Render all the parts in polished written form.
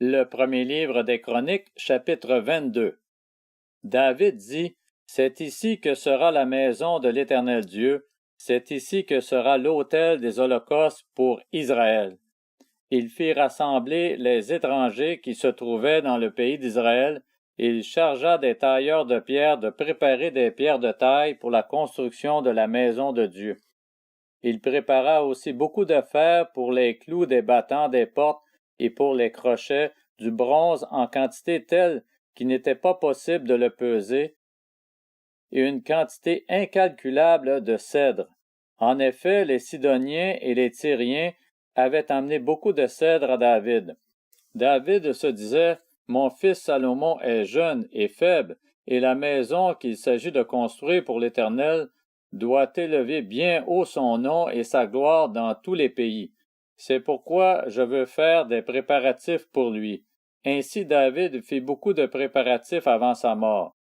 Le premier livre des Chroniques, chapitre 22. David dit, « C'est ici que sera la maison de l'Éternel Dieu, c'est ici que sera l'autel des holocaustes pour Israël. » Il fit rassembler les étrangers qui se trouvaient dans le pays d'Israël, et il chargea des tailleurs de pierre de préparer des pierres de taille pour la construction de la maison de Dieu. Il prépara aussi beaucoup de fer pour les clous des battants des portes et pour les crochets, du bronze en quantité telle qu'il n'était pas possible de le peser, et une quantité incalculable de cèdre. En effet, les Sidoniens et les Tyriens avaient amené beaucoup de cèdre à David. David se disait, « Mon fils Salomon est jeune et faible, et la maison qu'il s'agit de construire pour l'Éternel doit élever bien haut son nom et sa gloire dans tous les pays. C'est pourquoi je veux faire des préparatifs pour lui. » Ainsi David fit beaucoup de préparatifs avant sa mort.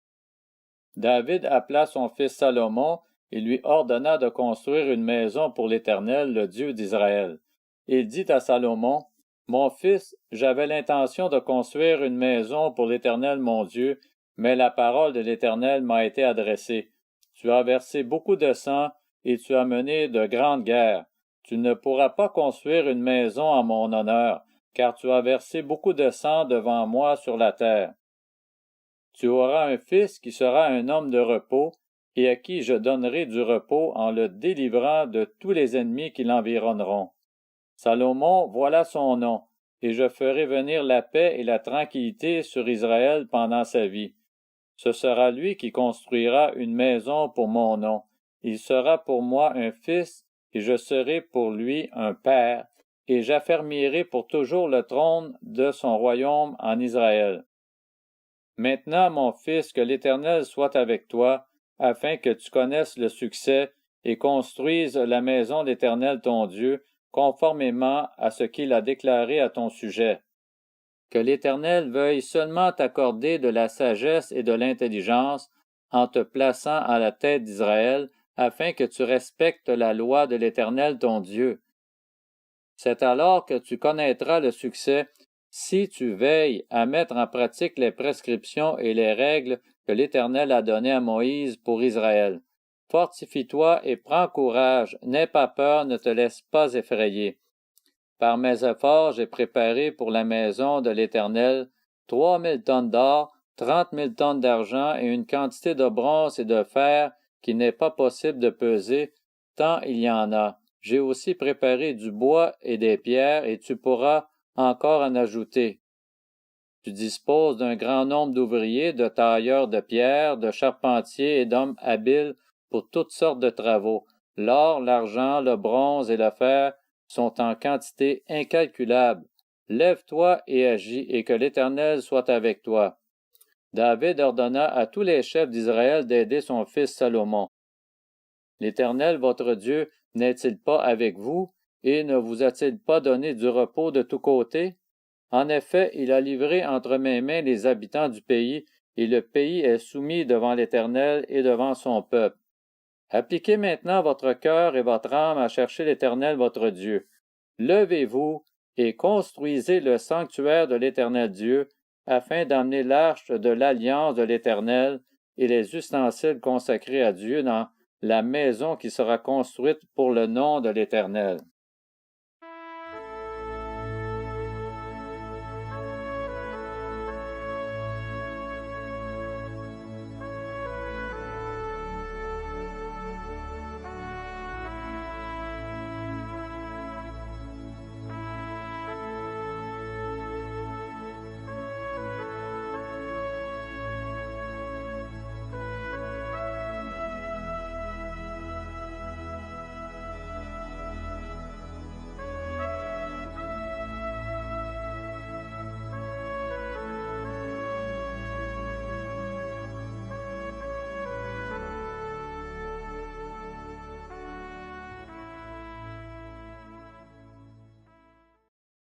David appela son fils Salomon et lui ordonna de construire une maison pour l'Éternel, le Dieu d'Israël. Il dit à Salomon, « Mon fils, j'avais l'intention de construire une maison pour l'Éternel mon Dieu, mais la parole de l'Éternel m'a été adressée. Tu as versé beaucoup de sang et tu as mené de grandes guerres. Tu ne pourras pas construire une maison en mon honneur, car tu as versé beaucoup de sang devant moi sur la terre. Tu auras un fils qui sera un homme de repos, et à qui je donnerai du repos en le délivrant de tous les ennemis qui l'environneront. Salomon, voilà son nom, et je ferai venir la paix et la tranquillité sur Israël pendant sa vie. Ce sera lui qui construira une maison pour mon nom. Il sera pour moi un fils, et je serai pour lui un père, et j'affermirai pour toujours le trône de son royaume en Israël. Maintenant, mon fils, que l'Éternel soit avec toi, afin que tu connaisses le succès et construises la maison d'Éternel ton Dieu, conformément à ce qu'il a déclaré à ton sujet. Que l'Éternel veuille seulement t'accorder de la sagesse et de l'intelligence en te plaçant à la tête d'Israël, afin que tu respectes la loi de l'Éternel ton Dieu. C'est alors que tu connaîtras le succès si tu veilles à mettre en pratique les prescriptions et les règles que l'Éternel a données à Moïse pour Israël. Fortifie-toi et prends courage, n'aie pas peur, ne te laisse pas effrayer. Par mes efforts, j'ai préparé pour la maison de l'Éternel 3000 tonnes d'or, 30 000 tonnes d'argent et une quantité de bronze et de fer qui n'est pas possible de peser, tant il y en a. J'ai aussi préparé du bois et des pierres, et tu pourras encore en ajouter. Tu disposes d'un grand nombre d'ouvriers, de tailleurs de pierre, de charpentiers et d'hommes habiles pour toutes sortes de travaux. L'or, l'argent, le bronze et le fer sont en quantité incalculable. Lève-toi et agis, et que l'Éternel soit avec toi. » David ordonna à tous les chefs d'Israël d'aider son fils Salomon. « L'Éternel, votre Dieu, n'est-il pas avec vous, et ne vous a-t-il pas donné du repos de tous côtés? En effet, il a livré entre mes mains les habitants du pays, et le pays est soumis devant l'Éternel et devant son peuple. Appliquez maintenant votre cœur et votre âme à chercher l'Éternel votre Dieu. Levez-vous et construisez le sanctuaire de l'Éternel Dieu, afin d'emmener l'arche de l'alliance de l'Éternel et les ustensiles consacrés à Dieu dans la maison qui sera construite pour le nom de l'Éternel. »